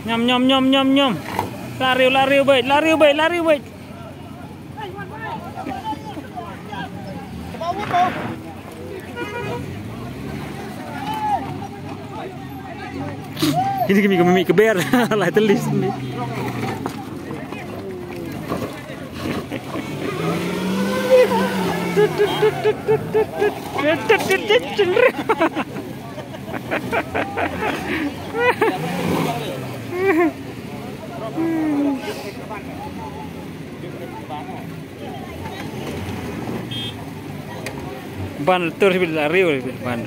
Nhom nhom nhom nhom nhom. Lari baik, lari baik. Ini kami keber lah telis ni. Ban terus lari ban.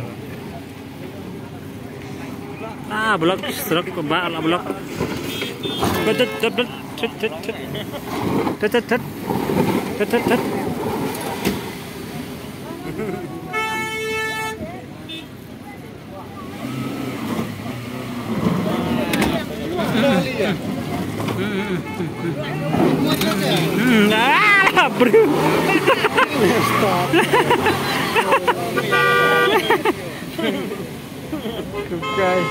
Blok serok ke bawah blok. Bro. Guys.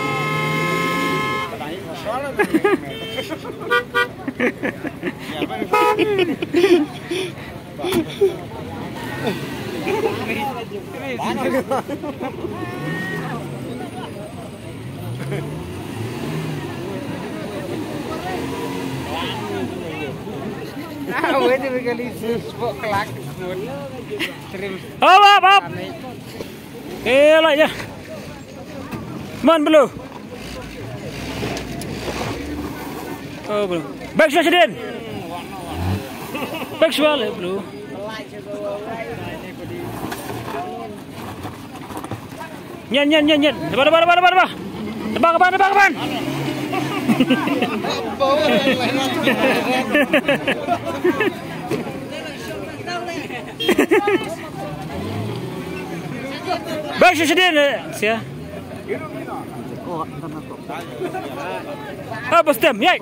Hop. Elak ya. Man belum. Oh belum. Baik sudah sedin. Baik sudah belum. Nyen. Depan. Baik sudah sedin. Sia. Apa stem? Yai.